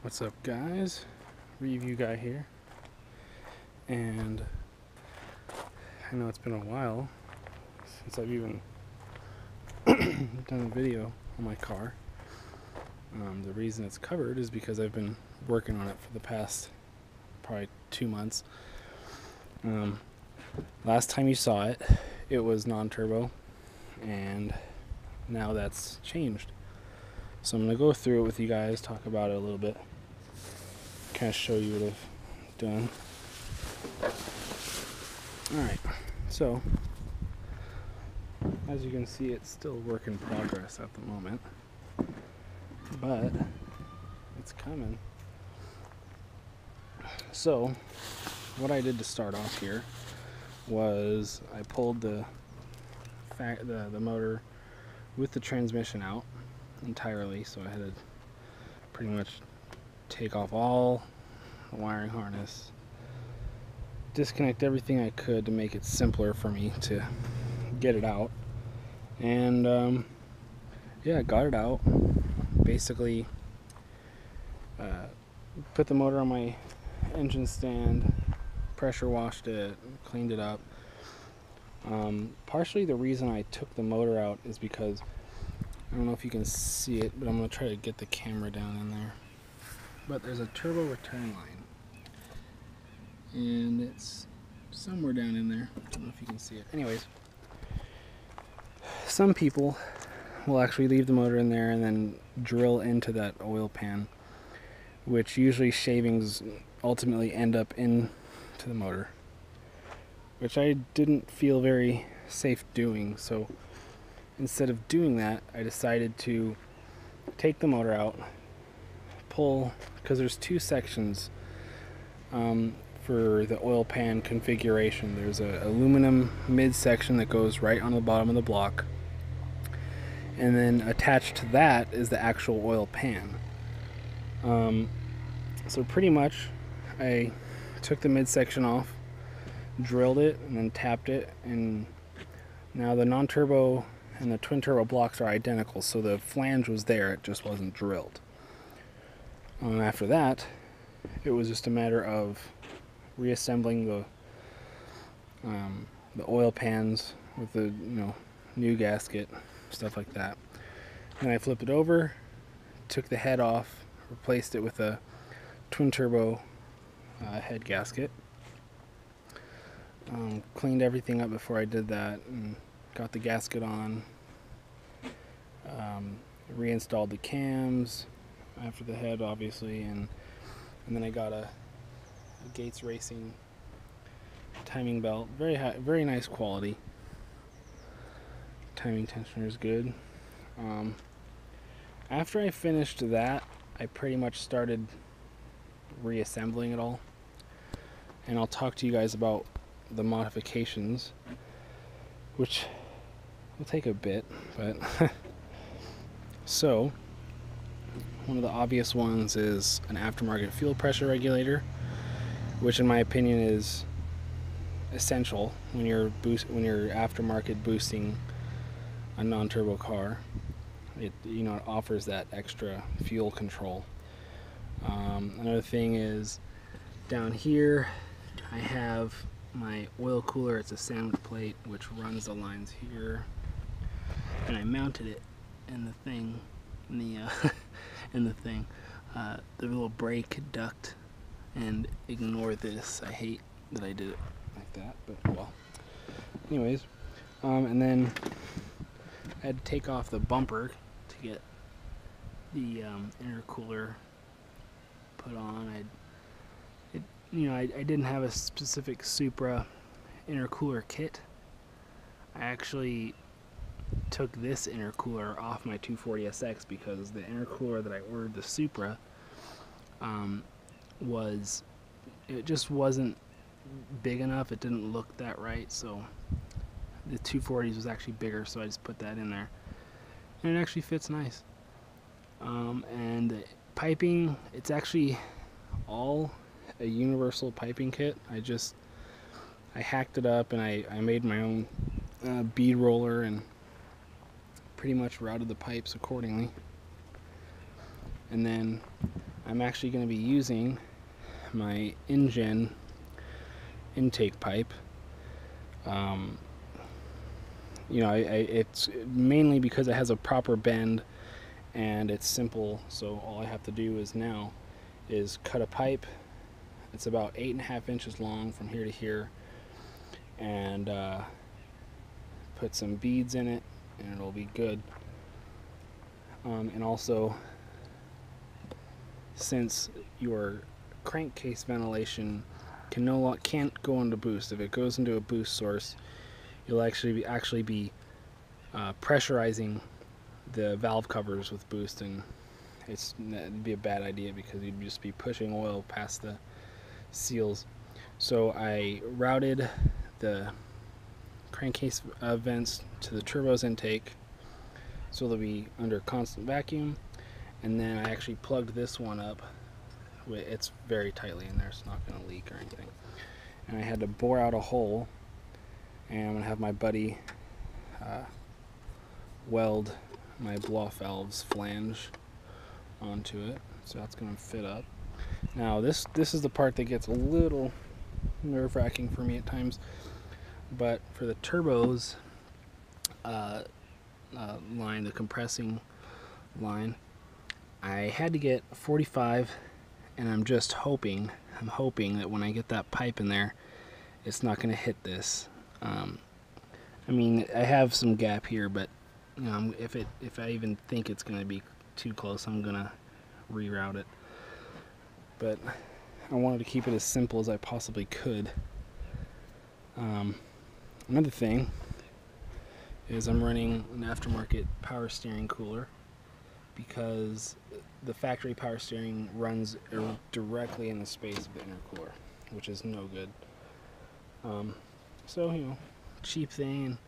What's up, guys? Review guy here, and I know it's been a while since I've even done a video on my car. The reason it's covered is because I've been working on it for the past probably 2 months. Last time you saw it, it was non-turbo, and now that's changed. So I'm going to go through it with you guys, talk about it a little bit, kind of show you what I've done. Alright, so as you can see, it's still work in progress at the moment, but it's coming. So what I did to start off here was I pulled the motor with the transmission out entirely, so I had to pretty much take off all the wiring harness, disconnect everything I could to make it simpler for me to get it out, and yeah, got it out. Basically put the motor on my engine stand, pressure washed it, cleaned it up. Partially the reason I took the motor out is because I don't know if you can see it, but I'm going to try to get the camera down in there. But there's a turbo return line, and it's somewhere down in there. I don't know if you can see it. Anyways, some people will actually leave the motor in there and then drill into that oil pan, which usually shavings ultimately end up into the motor, which I didn't feel very safe doing. So instead of doing that, I decided to take the motor out, pull, because there's two sections for the oil pan configuration. There's an aluminum midsection that goes right on the bottom of the block, and then attached to that is the actual oil pan. So pretty much I took the midsection off, drilled it, and then tapped it, and now the non-turbo and the twin turbo blocks are identical, so the flange was there, it just wasn't drilled. After that, it was just a matter of reassembling the oil pans with the new gasket, stuff like that. Then I flipped it over, took the head off, replaced it with a twin turbo head gasket. Cleaned everything up before I did that and got the gasket on. Reinstalled the cams after the head, obviously, and then I got a Gates Racing timing belt. Very nice quality. Timing tensioner is good. After I finished that, I pretty much started reassembling it all, and I'll talk to you guys about the modifications, which will take a bit, but so one of the obvious ones is an aftermarket fuel pressure regulator, which in my opinion is essential when you're aftermarket boosting a non-turbo car. It offers that extra fuel control. Another thing is down here I have my oil cooler. It's a sandwich plate which runs the lines here, and I mounted it in the thing, the little brake duct. And ignore this, I hate that I did it like that, but well. Anyways, and then I had to take off the bumper to get the intercooler put on. I didn't have a specific Supra intercooler kit. I actually took this intercooler off my 240SX because the intercooler that I ordered, the Supra, it just wasn't big enough. It didn't look that right, so the 240s was actually bigger, so I just put that in there, and it actually fits nice. And the piping, it's actually all a universal piping kit. I hacked it up and I made my own bead roller and pretty much routed the pipes accordingly. And then I'm actually going to be using my InGen intake pipe. You know, it's mainly because it has a proper bend and it's simple, so all I have to do is cut a pipe. It's about 8.5 inches long from here to here, and put some beads in it, and it'll be good. And also, since your crankcase ventilation can't go into boost, if it goes into a boost source, you'll actually be pressurizing the valve covers with boost, and it'd be a bad idea because you'd just be pushing oil past the seals. So I routed the crankcase vents to the turbo's intake, so they'll be under constant vacuum. And then I actually plugged this one up. It's very tightly in there, it's not going to leak or anything. And I had to bore out a hole, and I'm going to have my buddy weld my blow-off valve's flange onto it, so that's going to fit up. Now this is the part that gets a little nerve-wracking for me at times, but for the turbos line, the compressing line, I had to get 45, and I'm hoping that when I get that pipe in there, it's not going to hit this. I mean, I have some gap here, but you know, if I even think it's going to be too close, I'm going to reroute it. But I wanted to keep it as simple as I possibly could. Another thing is I'm running an aftermarket power steering cooler, because the factory power steering runs directly in the space of the intercooler, which is no good. So, you know, cheap thing and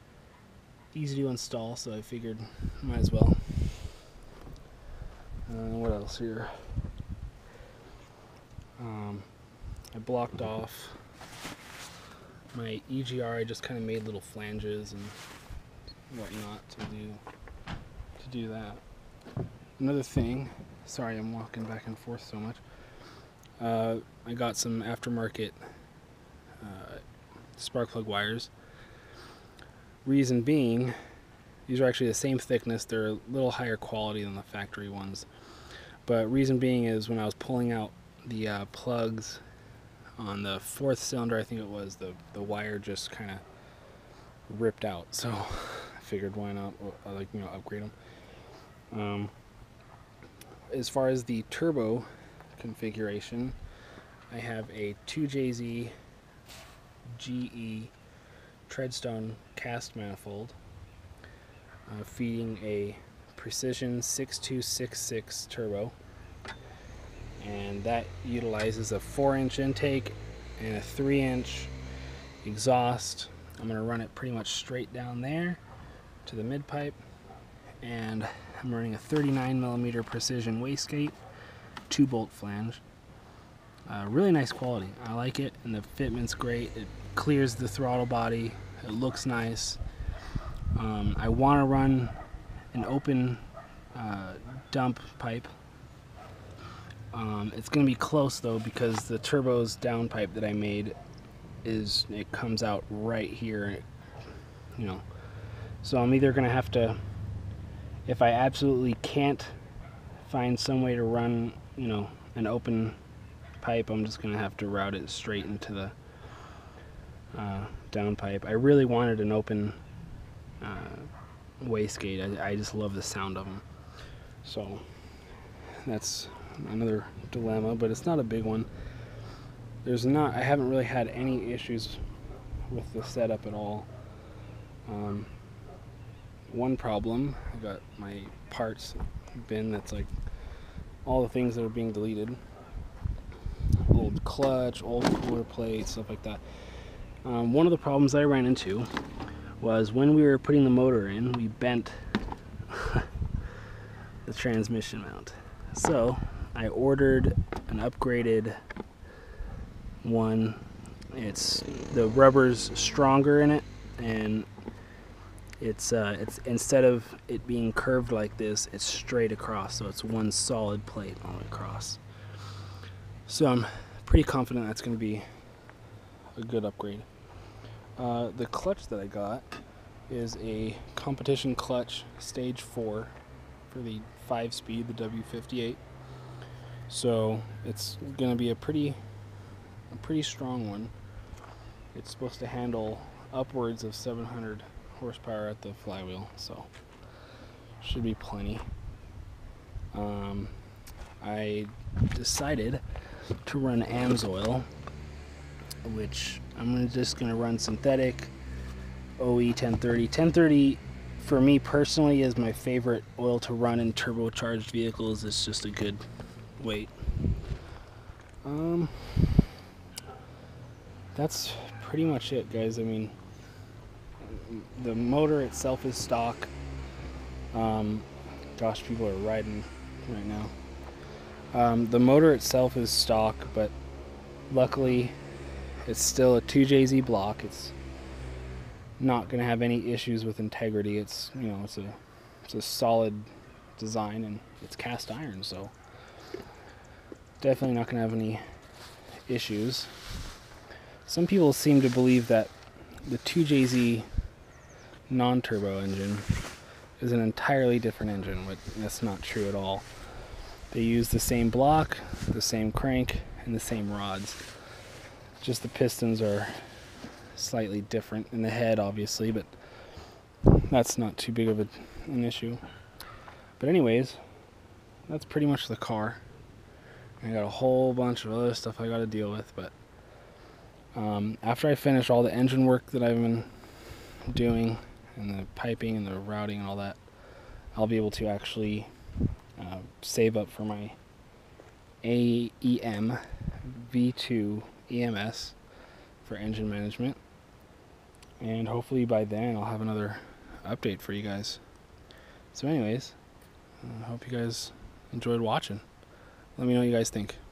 easy to install, so I figured might as well. What else here? I blocked off my EGR. I just kind of made little flanges and whatnot to do that. Another thing, sorry I'm walking back and forth so much, I got some aftermarket spark plug wires. Reason being, these are actually the same thickness, they're a little higher quality than the factory ones, but reason being is when I was pulling out the plugs on the 4th cylinder, I think it was, the wire just kind of ripped out, so I figured why not, like, you know, upgrade them. As far as the turbo configuration, I have a 2JZ GE treadstone cast manifold feeding a Precision 6266 turbo, and that utilizes a 4-inch intake and a 3-inch exhaust. I'm going to run it pretty much straight down there to the mid pipe, and I'm running a 39mm precision wastegate 2-bolt flange. Really nice quality. I like it, and the fitment's great. It clears the throttle body. It looks nice. I want to run an open dump pipe. It's going to be close though, because the turbo's downpipe that I made it comes out right here, you know. So I'm either going to have to, if I absolutely can't find some way to run, you know, an open pipe, I'm just going to have to route it straight into the downpipe. I really wanted an open wastegate. I just love the sound of them. So that's another dilemma, but it's not a big one. I haven't really had any issues with the setup at all. One problem, I got my parts bin that's like all the things that are being deleted. Old clutch, old cooler plates, stuff like that. One of the problems I ran into was when we were putting the motor in, we bent the transmission mount. So I ordered an upgraded one. The rubber's stronger in it, and It's instead of it being curved like this, it's straight across, so it's one solid plate all the way across. So I'm pretty confident that's going to be a good upgrade. The clutch that I got is a competition clutch stage 4 for the 5-speed, the W58. So it's going to be a pretty strong one. It's supposed to handle upwards of 700 horsepower at the flywheel, so should be plenty. I decided to run AMSOIL, which I'm just going to run synthetic OE 1030. 1030 for me personally is my favorite oil to run in turbocharged vehicles. It's just a good weight. That's pretty much it, guys. I mean, the motor itself is stock. Gosh, people are riding right now. The motor itself is stock, but luckily it's still a 2JZ block. It's not going to have any issues with integrity. It's, you know, it's a solid design, and it's cast iron, so definitely not going to have any issues. Some people seem to believe that the 2JZ non-turbo engine is an entirely different engine, but that's not true at all. They use the same block, the same crank, and the same rods. Just the pistons are slightly different in the head, obviously, but that's not too big of an issue. But anyways, that's pretty much the car. I got a whole bunch of other stuff I got to deal with, but after I finish all the engine work that I've been doing, and the piping and the routing and all that, I'll be able to actually save up for my AEM V2 EMS for engine management, and hopefully by then I'll have another update for you guys. So anyways, I hope you guys enjoyed watching. Let me know what you guys think.